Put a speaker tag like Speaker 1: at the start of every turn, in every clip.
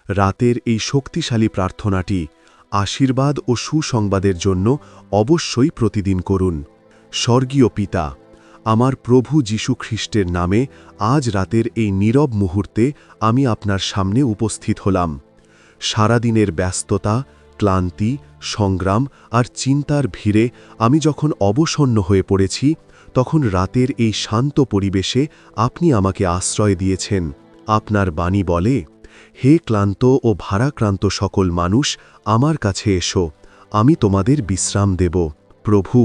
Speaker 1: রাতের এই শক্তিশালী প্রার্থনাটি আশীর্বাদ ও সুসংবাদের জন্য অবশ্যই প্রতিদিন করুন। স্বর্গীয় পিতা, আমার প্রভু যীশু খ্রিস্টের নামে আজ রাতের এই নীরব মুহূর্তে আমি আপনার সামনে উপস্থিত হলাম। সারাদিনের ব্যস্ততা, ক্লান্তি, সংগ্রাম আর চিন্তার ভিড়ে আমি যখন অবসন্ন হয়ে পড়েছি, তখন রাতের এই শান্ত পরিবেশে আপনি আমাকে আশ্রয় দিয়েছেন। আপনার বাণী বলে, হে ক্লান্ত ও ভারাক্রান্ত সকল মানুষ, আমার কাছে এসো, আমি তোমাদের বিশ্রাম দেব। প্রভু,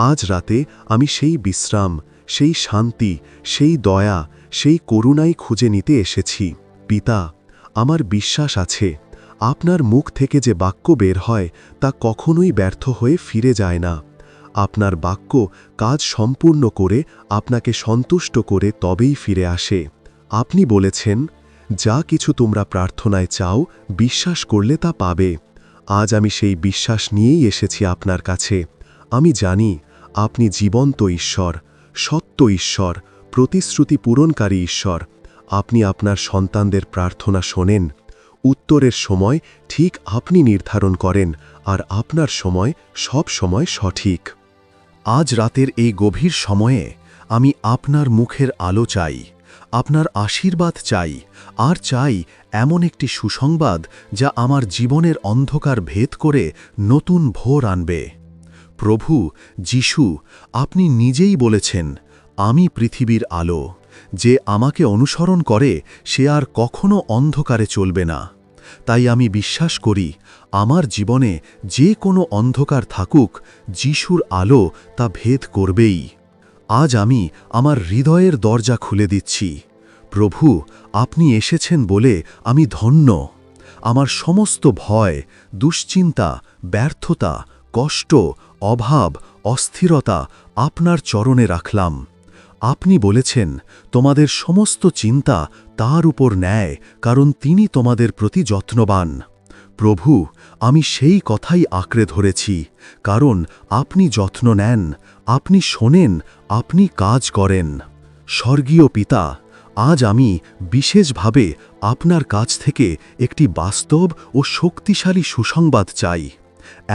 Speaker 1: আজ রাতে আমি সেই বিশ্রাম, সেই শান্তি, সেই দয়া, সেই করুণাই খুঁজে নিতে এসেছি। পিতা, আমার বিশ্বাস আছে আপনার মুখ থেকে যে বাক্য বের হয় তা কখনোই ব্যর্থ হয়ে ফিরে যায় না। আপনার বাক্য কাজ সম্পূর্ণ করে আপনাকে সন্তুষ্ট করে তবেই ফিরে আসে। আপনি বলেছেন, যা কিছু তোমরা প্রার্থনায় চাও বিশ্বাস করলে তা পাবে। আজ আমি সেই বিশ্বাস নিয়েই এসেছি আপনার কাছে। আমি জানি আপনি জীবন্ত ঈশ্বর, সত্য ঈশ্বর, প্রতিশ্রুতি পূরণকারী ঈশ্বর। আপনি আপনার সন্তানদের প্রার্থনা শোনেন। উত্তরের সময় ঠিক আপনি নির্ধারণ করেন, আর আপনার সময় সব সময় সঠিক। আজ রাতের এই গভীর সময়ে আমি আপনার মুখের আলো চাই, আপনার আশীর্বাদ চাই, আর চাই এমন একটি সুসংবাদ যা আমার জীবনের অন্ধকার ভেদ করে নতুন ভোর আনবে। প্রভু যীশু, আপনি নিজেই বলেছেন, আমি পৃথিবীর আলো। যে আমাকে অনুসরণ করে সে আর কখনো অন্ধকারে চলবে না। তাই আমি বিশ্বাস করি আমার জীবনে যে কোনো অন্ধকার থাকুক, যীশুর আলো তা ভেদ করবেই। আজ আমি আমার হৃদয়ের দরজা খুলে দিচ্ছি। প্রভু, আপনি এসেছেন বলে আমি ধন্য। আমার সমস্ত ভয়, দুশ্চিন্তা, ব্যর্থতা, কষ্ট, অভাব, অস্থিরতা আপনার চরণে রাখলাম। আপনি বলেছেন, তোমাদের সমস্ত চিন্তা তার উপর নেয়, কারণ তিনি তোমাদের প্রতি যত্নবান। প্রভু, আমি সেই কথাই আঁকড়ে ধরেছি, কারণ আপনি যত্ন নেন, আপনি শোনেন, আপনি কাজ করেন। স্বর্গীয় পিতা, আজ আমি বিশেষভাবে আপনার কাছ থেকে একটি বাস্তব ও শক্তিশালী সুসংবাদ চাই।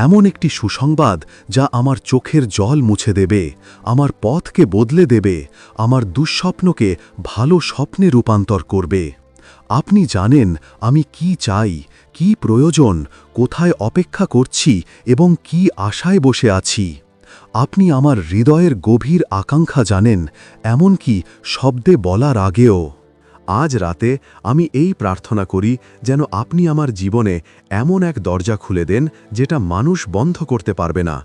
Speaker 1: এমন একটি সুসংবাদ যা আমার চোখের জল মুছে দেবে, আমার পথকে বদলে দেবে, আমার দুঃস্বপ্নকে ভালো স্বপ্নে রূপান্তর করবে। আপনি জানেন আমি কি চাই, কি প্রয়োজন, কোথায় অপেক্ষা করছি এবং কি আশায় বসে আছি। আপনি আমার হৃদয়ের গভীর আকাঙ্ক্ষা জানেন, এমনকি শব্দে বলার আগেও। আজ রাতে আমি এই প্রার্থনা করি যেন আপনি আমার জীবনে এমন এক দরজা খুলে দেন যেটা মানুষ বন্ধ করতে পারবে না।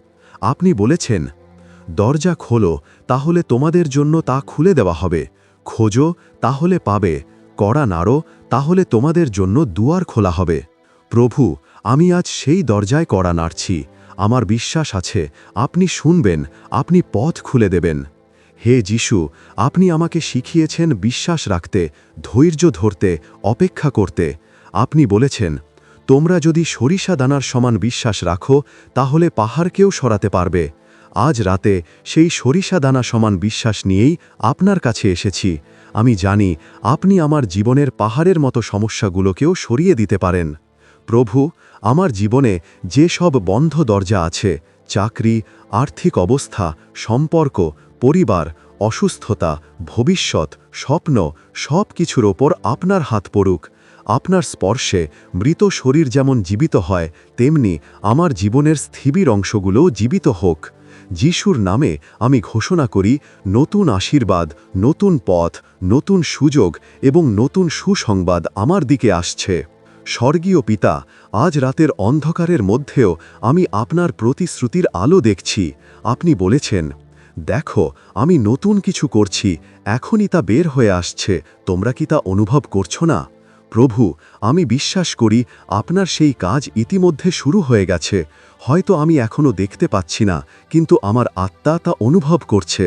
Speaker 1: আপনি বলেছেন, দরজা খোলো, তাহলে তোমাদের জন্য তা খুলে দেওয়া হবে। খোঁজো, তাহলে পাবে। কড়া নাড়ো, তাহলে তোমাদের জন্য দুয়ার খোলা হবে। প্রভু, আমি আজ সেই দরজায় কড়া নাড়ছি। আমার বিশ্বাস আছে আপনি শুনবেন, আপনি পথ খুলে দেবেন। হে যীশু, আপনি আমাকে শিখিয়েছেন বিশ্বাস রাখতে, ধৈর্য ধরতে, অপেক্ষা করতে। আপনি বলেছেন, তোমরা যদি সরিষা দানার সমান বিশ্বাস রাখো, তাহলে পাহাড়কেও সরাতে পারবে। আজ রাতে সেই সরিষা দানা সমান বিশ্বাস নিয়েই আপনার কাছে এসেছি। আমি জানি আপনি আমার জীবনের পাহাড়ের মতো সমস্যাগুলোকেও সরিয়ে দিতে পারেন। প্রভু, আমার জীবনে যে সব বন্ধ দরজা আছে, চাকরি, আর্থিক অবস্থা, সম্পর্ক, পরিবার, অসুস্থতা, ভবিষ্যৎ, স্বপ্ন, সব কিছুর ওপর আপনার হাত পড়ুক। আপনার স্পর্শে মৃত শরীর যেমন জীবিত হয়, তেমনি আমার জীবনের স্থির অংশগুলোও জীবিত হোক। যিশুর নামে আমি ঘোষণা করি, নতুন আশীর্বাদ, নতুন পথ, নতুন সুযোগ এবং নতুন সুসংবাদ আমার দিকে আসছে। স্বর্গীয় পিতা, আজ রাতের অন্ধকারের মধ্যেও আমি আপনার প্রতিশ্রুতির আলো দেখছি। আপনি বলেছেন, দেখো, আমি নতুন কিছু করছি, এখনই তা বের হয়ে আসছে, তোমরা কি তা অনুভব করছো না? প্রভু, আমি বিশ্বাস করি আপনার সেই কাজ ইতিমধ্যে শুরু হয়ে গেছে। হয়তো আমি এখনও দেখতে পাচ্ছি না, কিন্তু আমার আত্মা তা অনুভব করছে।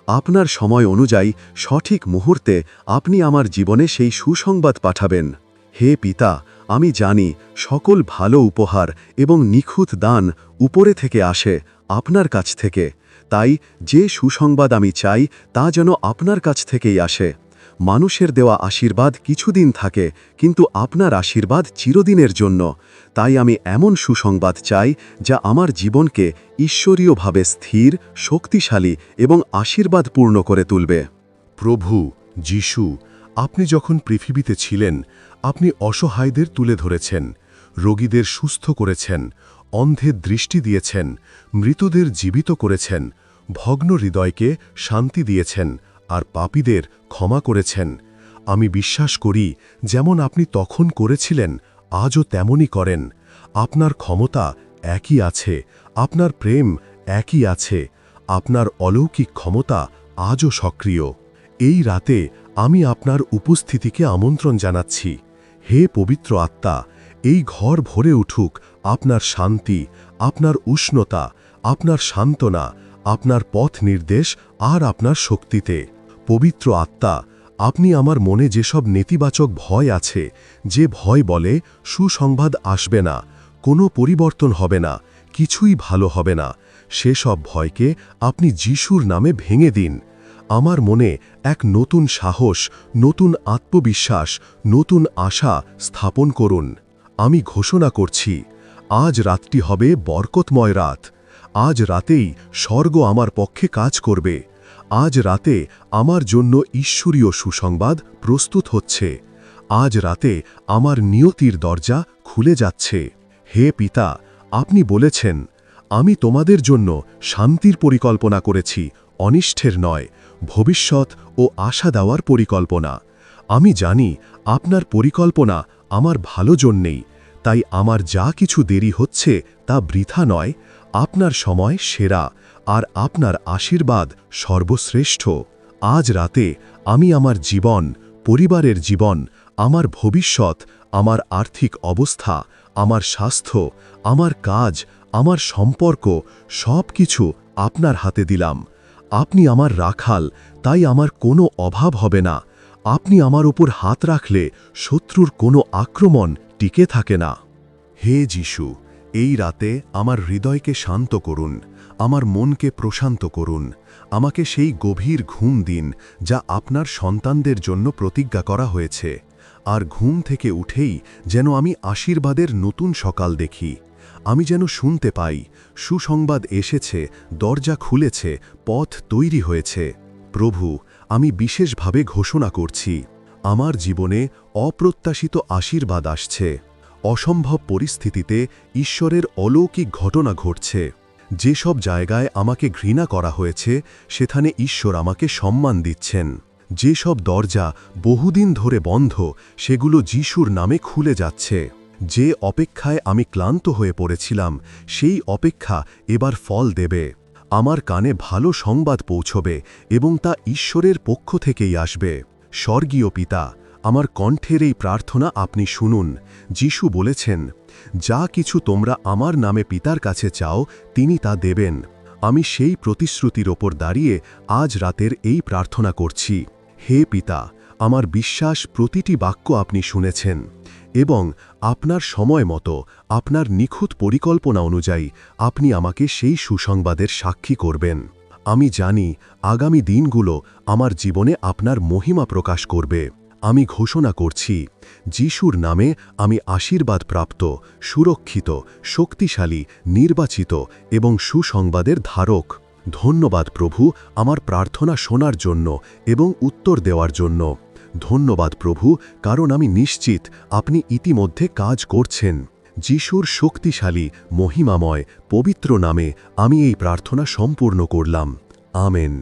Speaker 1: আপনার সময় অনুযায়ী সঠিক মুহূর্তে আপনি আমার জীবনে সেই সুসংবাদ পাঠাবেন। হে পিতা, আমি জানি সকল ভালো উপহার এবং নিখুঁত দান উপরে থেকে আসে, আপনার কাছ থেকে। তাই যে সুসংবাদ আমি চাই তা যেন আপনার কাছ থেকেই আসে। মানুষের দেওয়া আশীর্বাদ কিছুদিন থাকে, কিন্তু আপনার আশীর্বাদ চিরদিনের জন্য। তাই আমি এমন সুসংবাদ চাই যা আমার জীবনকে ঈশ্বরীয়ভাবে স্থির, শক্তিশালী এবং আশীর্বাদপূর্ণ করে তুলবে।
Speaker 2: প্রভু যিশু, আপনি যখন পৃথিবীতে ছিলেন, আপনি অসহায়দের তুলে ধরেছেন, রোগীদের সুস্থ করেছেন, অন্ধের দৃষ্টি দিয়েছেন, মৃতদের জীবিত করেছেন, ভগ্ন হৃদয়কে শান্তি দিয়েছেন আর পাপীদের ক্ষমা করেছেন। আমি বিশ্বাস করি, যেমন আপনি তখন করেছিলেন, আজও তেমনই করেন। আপনার ক্ষমতা একই আছে, আপনার প্রেম একই আছে, আপনার অলৌকিক ক্ষমতা আজও সক্রিয়। এই রাতে আমি আপনার উপস্থিতিকে আমন্ত্রণ জানাচ্ছি। হে পবিত্র আত্মা, এই ঘর ভরে উঠুক আপনার শান্তি, আপনার উষ্ণতা, আপনার সান্ত্বনা, আপনার পথ নির্দেশ আর আপনার শক্তিতে। পবিত্র আত্মা, আপনি আমার মনে যেসব নেতিবাচক ভয় আছে, যে ভয় বলে সুসংবাদ আসবে না, কোনো পরিবর্তন হবে না, কিছুই ভালো হবে না, সেসব ভয়কে আপনি যিশুর নামে ভেঙে দিন। আমার মনে এক নতুন সাহস, নতুন আত্মবিশ্বাস, নতুন আশা স্থাপন করুন। আমি ঘোষণা করছি, আজ রাতটি হবে বরকতময় রাত। আজ রাতেই স্বর্গ আমার পক্ষে কাজ করবে। আজ রাতে আমার জন্য ঈশ্বরীয় সুসংবাদ প্রস্তুত হচ্ছে। আজ রাতে আমার নিয়তির দরজা খুলে যাচ্ছে। হে পিতা, আপনি বলেছেন, আমি তোমাদের জন্য শান্তির পরিকল্পনা করেছি, অনিষ্টের নয়, ভবিষ্যৎ ও আশা দেওয়ার পরিকল্পনা। আমি জানি আপনার পরিকল্পনা আমার ভালো জন্যেই, তাই আমার যা কিছু দেরি হচ্ছে তা বৃথা নয়। আপনার সময় সেরা, আর আপনার আশীর্বাদ সর্বশ্রেষ্ঠ। আজ রাতে আমি আমার জীবন, পরিবারের জীবন, আমার ভবিষ্যৎ, আমার আর্থিক অবস্থা, আমার স্বাস্থ্য, আমার কাজ, আমার সম্পর্ক, সব কিছু আপনার হাতে দিলাম। আপনি আমার রাখাল, তাই আমার কোনো অভাব হবে না। আপনি আমার উপর হাত রাখলে শত্রুর কোনো আক্রমণ টিকে থাকে না। হে যিশু, এই রাতে আমার হৃদয়কে শান্ত করুন, আমার মনকে প্রশান্ত করুন। আমাকে সেই গভীর ঘুম দিন যা আপনার সন্তানদের জন্য প্রতিজ্ঞা করা হয়েছে। আর ঘুম থেকে উঠেই যেন আমি আশীর্বাদের নতুন সকাল দেখি। আমি যেন শুনতে পাই, সুসংবাদ এসেছে, দরজা খুলেছে, পথ তৈরি হয়েছে। প্রভু, আমি বিশেষভাবে ঘোষণা করছি, আমার জীবনে অপ্রত্যাশিত আশীর্বাদ আসছে। অসম্ভব পরিস্থিতিতে ঈশ্বরের অলৌকিক ঘটনা ঘটছে। যেসব জায়গায় আমাকে ঘৃণা করা হয়েছে, সেখানে ঈশ্বর আমাকে সম্মান দিচ্ছেন। যেসব দরজা বহুদিন ধরে বন্ধ, সেগুলো যিশুর নামে খুলে যাচ্ছে। যে অপেক্ষায় আমি ক্লান্ত হয়ে পড়েছিলাম, সেই অপেক্ষা এবার ফল দেবে। আমার কানে ভালো সংবাদ পৌঁছবে এবং তা ঈশ্বরের পক্ষ থেকেই আসবে। স্বর্গীয় পিতা, আমার কণ্ঠের এই প্রার্থনা আপনি শুনুন। যিশু বলেছেন, যা কিছু তোমরা আমার নামে পিতার কাছে চাও, তিনি তা দেবেন। আমি সেই প্রতিশ্রুতির ওপর দাঁড়িয়ে আজ রাতের এই প্রার্থনা করছি। হে পিতা, আমার বিশ্বাস প্রতিটি বাক্য আপনি শুনেছেন এবং আপনার সময় মতো, আপনার নিখুঁত পরিকল্পনা অনুযায়ী আপনি আমাকে সেই সুসংবাদের সাক্ষী করবেন। আমি জানি আগামী দিনগুলো আমার জীবনে আপনার মহিমা প্রকাশ করবে। আমি ঘোষণা করছি, যিশুর নামে আমি আশীর্বাদপ্রাপ্ত, সুরক্ষিত, শক্তিশালী, নির্বাচিত এবং সুসংবাদের ধারক। ধন্যবাদ প্রভু, আমার প্রার্থনা শোনার জন্য এবং উত্তর দেওয়ার জন্য। ধন্যবাদ প্রভু, কারণ আমি নিশ্চিত আপনি ইতিমধ্যে কাজ করছেন। যিশুর শক্তিশালী, মহিমাময়, পবিত্র নামে আমি এই প্রার্থনা সম্পূর্ণ করলাম। আমেন।